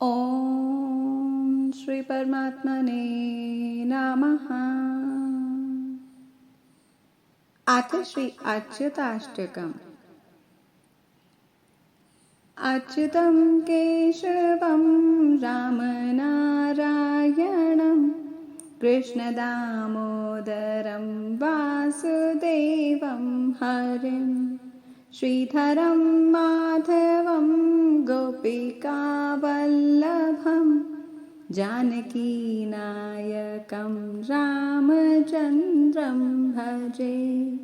ओम श्री परमात्मने नमः। अथ श्री अच्युताष्टकम्। अच्युतं केशवं रामनारायणं कृष्णदामोदरं वासुदेवं हरिं श्रीधरं माधवं गोपिकावल्लभं जानकीनायकं रामचन्द्रं भजे।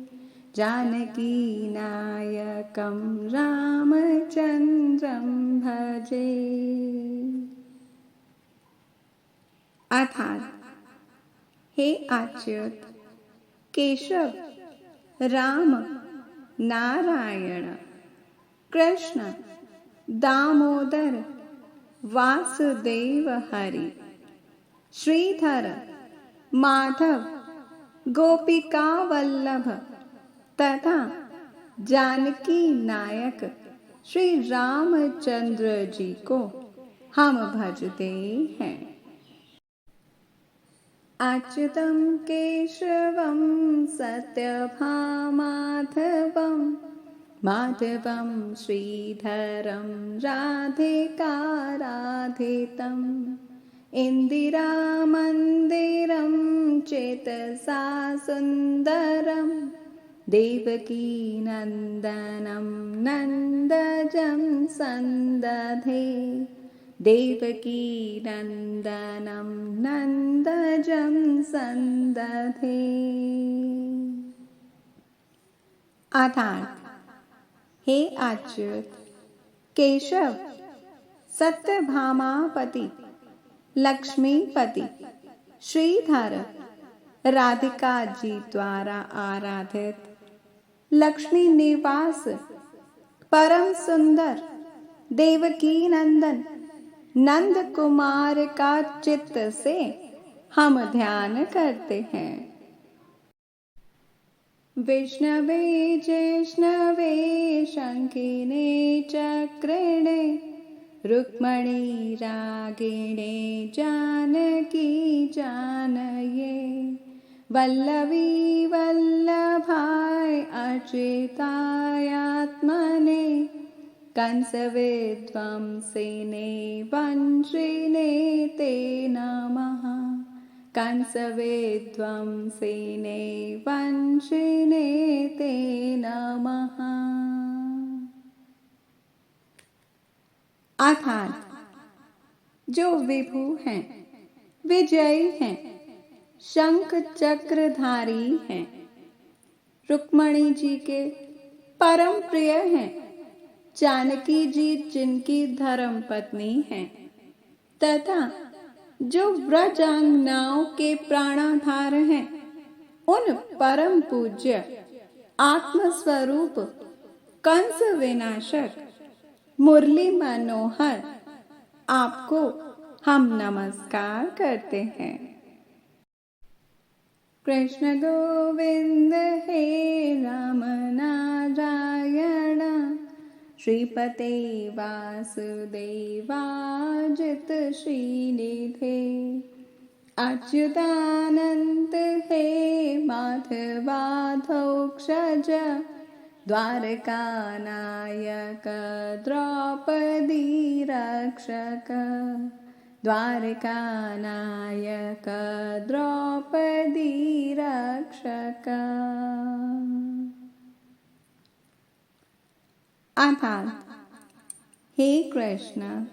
जानकीनायकं रामचन्द्रं भजे। अर्थात, हे अच्युत, केशव, राम, नारायण, कृष्ण, दामोदर, वासुदेव हरि, श्रीधर, माधव, गोपिका वल्लभ तथा जानकी नायक श्री रामचंद्र जी को हम भजते हैं। अच्युतं केशवं सत्यभामाधवं माधवं श्रीधरं राधिकाराधितम् इन्दिरामन्दिरं चेतसा सुन्दरं देवकीनन्दनं नन्दजं सन्दधे। देवकीनन्दनं नन्दजं सन्दधे। अर्थात, हे अच्युत, केशव, सत्यभामापति, लक्ष्मीपति, श्रीधर, राधिका जी द्वारा आराधित, लक्ष्मी निवास, परम सुंदर, देवकी नंदन, नंद कुमार का चित्त से हम ध्यान करते हैं। विष्णवे जैष्णवे शंखिने चक्रिणे रुक्मणी रागिणे जानकी जानये वल्लवी वल्लभाय अच्युतायात्मने कंसविध्वंसिने वंशिने ते नमः। कंसविध्वंसिने वंशिने ते नमः। अर्थात, जो विभु हैं, विजयी हैं, शंख चक्रधारी हैं, रुक्मणी जी के परम प्रिय हैं, जानकी जी जिनकी धर्म पत्नी हैं, तथा जो व्रजांगनाओं के प्राणाधार हैं, उन परम पूज्य आत्मस्वरूप कंस विनाशक मुरली मनोहर आपको हम नमस्कार करते हैं। कृष्ण गोविंद हे राम नारायण श्रीपते वासुदेवाजित श्रीनिधे अच्युतानंत हे माधवाधोक्षज द्वारकानायक द्रौपदी रक्षक द्वारकानायक द्रौपदी रक्षक। अर्थात, हे कृष्ण,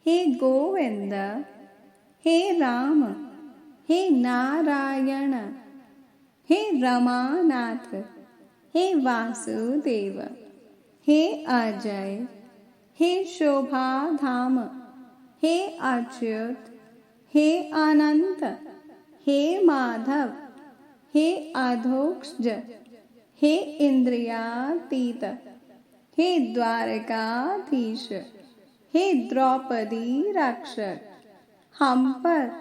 हे गोविंद, हे राम, हे नारायण, हे रमानाथ, हे वासुदेव, हे अजय, हे शोभाधाम, हे अच्युत, हे अनंत, हे माधव, हे अधोक्षज, हे इंद्रियातीत, हे द्वारकाधीश, हे द्रौपदी रक्षक, हम पर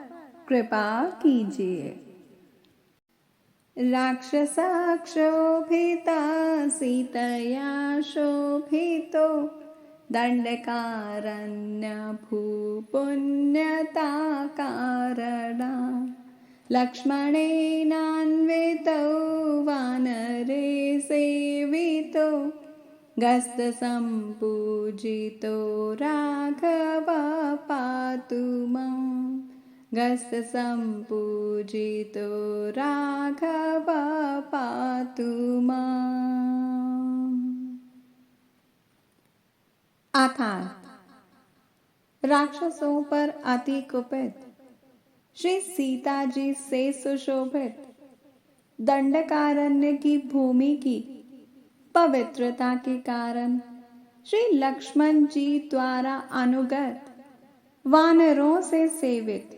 कृपा कीजिए। राक्षसाक्षोभिता सीतया शोभितो दंडकारण्य भूभारमण्डितो पुण्यता कारणा लक्ष्मणेनान्वितो वानरे सेवितो गस्तसम्पूजितो राघव पातु माम् गस्तसम्पूजितो राघव पातु माम्। अर्थात राक्षसों पर अति कुपित श्री सीता जी से सुशोभित दंडकारण्य की भूमि की पवित्रता के कारण श्री लक्ष्मण जी द्वारा अनुगत वानरों से सेवित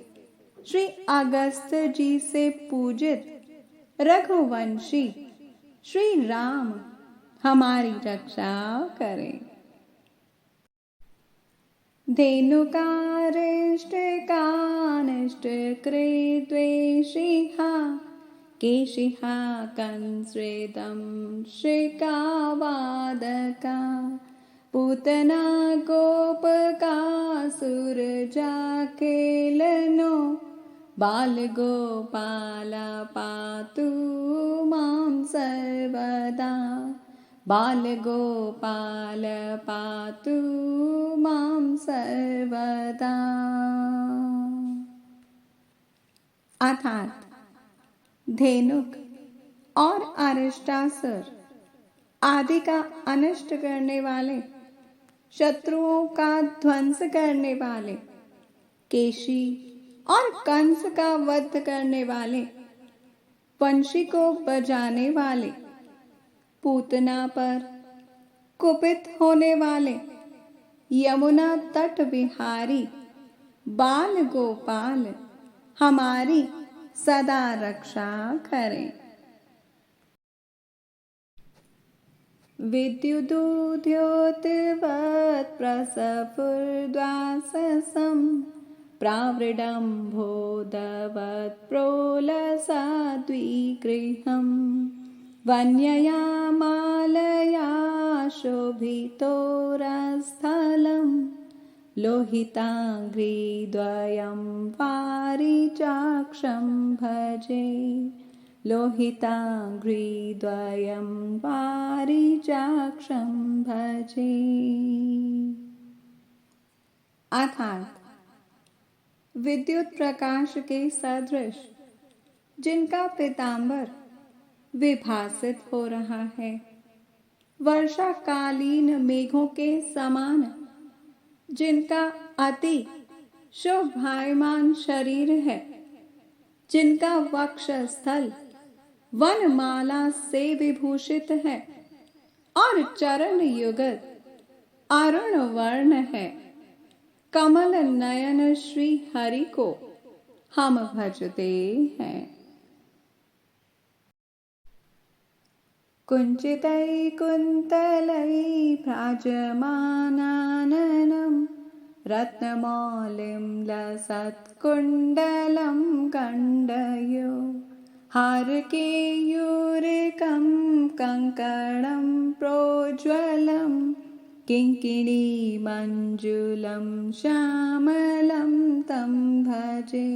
श्री अगस्त्य जी से पूजित रघुवंशी श्री राम हमारी रक्षा करें। धेनुकारिष्टकानिष्ट कृद्वेषिहा केशिहा कंस्रेदं श्रिकावादका पूतना गोपकासुरजाकेलनो बालगोपाल पातु मां सर्वदा बालगोपाल पातु मां सर्वदा। अर्थात धेनुक और अरिष्टासुर आदि का अनिष्ट करने वाले, शत्रुओं का ध्वंस करने वाले, केशी और कंस का वध करने वाले, वंशी को बजाने वाले, पूतना पर कुपित होने वाले, यमुना तट विहारी बाल गोपाल हमारी सदा रक्षा करें। विद्युदुद्योतवत् प्रसफुर्द्वाससं प्रावृडम्भोदवत् प्रोलसाद्विगृहम् वन्यया मालया शोभितोरस्थलं लोहिताङ्घ्रिद्वयं पारिजाक्षं भजे लोहिताङ्घ्रिद्वयं पारिजाक्षं भजे। अर्थात विद्युत प्रकाश के सदृश जिनका पीतांबर विभासित हो रहा है, वर्षाकालीन मेघों के समान जिनका अति शोभायमान शरीर है, जिनका वक्षस्थल वनमाला से विभूषित है और चरण युगत अरुण वर्ण है, कमल नयन श्री हरि को हम भजते हैं। कुञ्चितैकुन्तलै भ्राजमानाननं रत्नमौलिं लसत्कुण्डलं कण्डयो हारकेयूरिकं कङ्कणं प्रोज्ज्वलं किङ्किणीमञ्जुलं श्यामलं तं भजे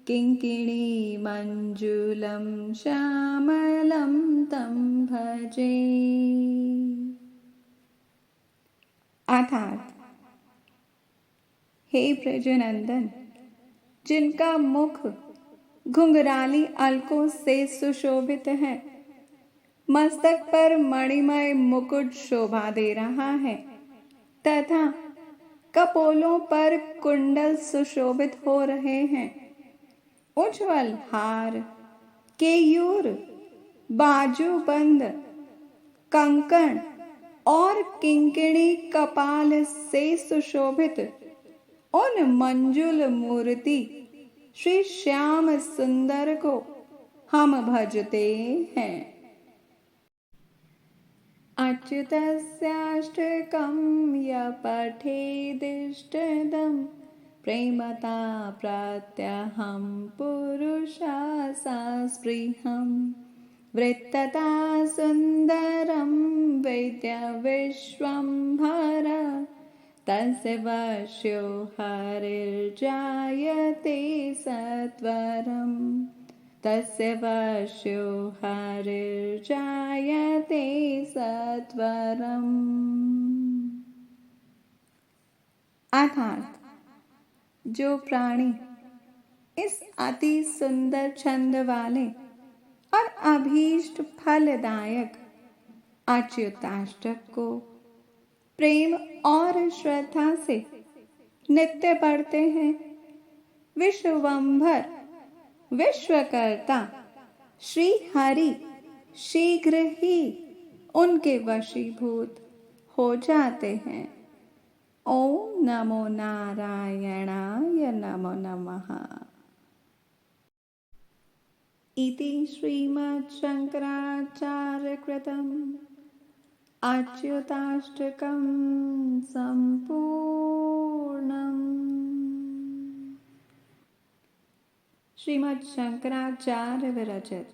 किङ्किणीमञ्जुलं श्यामलं तं भजे। अर्थात हे ब्रजनंदन, जिनका मुख घुंघराली अलकों से सुशोभित है, मस्तक पर मणिमय मुकुट शोभा दे रहा है तथा कपोलों पर कुंडल सुशोभित हो रहे हैं, उज्ज्वल हार, केयूर, बाजूबंद, कंकण और किंकिणी कपाल से सुशोभित उन मंजुल मूर्ति श्री श्याम सुंदर को हम भजते हैं। अच्युतस्याष्टकं यः पठेदिष्टदं प्रेमता प्रत्यहं पुरुषा सा स्पृहं वृत्तता सुन्दरं वेद्य विश्वंभर तस्य वश्यो हरिर्जायते सत्वरम् तस्य वश्यो हरिर्जायते सत्वरम्। अर्थात जो प्राणी इस अति सुंदर छंद वाले और अभीष्ट फलदायक अच्युताष्टक को प्रेम और श्रद्धा से नित्य पढ़ते हैं, विश्वंभर विश्वकर्ता श्री हरि शीघ्र ही उनके वशीभूत हो जाते हैं। ओम नमो नारायणाय नमो नमः। इति श्रीमच्छंकराचार्यकृतम् अच्युताष्टकं सम्पूर्णम्। श्रीमच्छंकराचार्य विरचित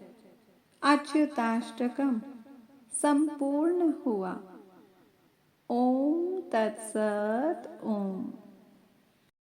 अच्युताष्टकम संपूर्ण हुआ। ओम तत्सत ओम।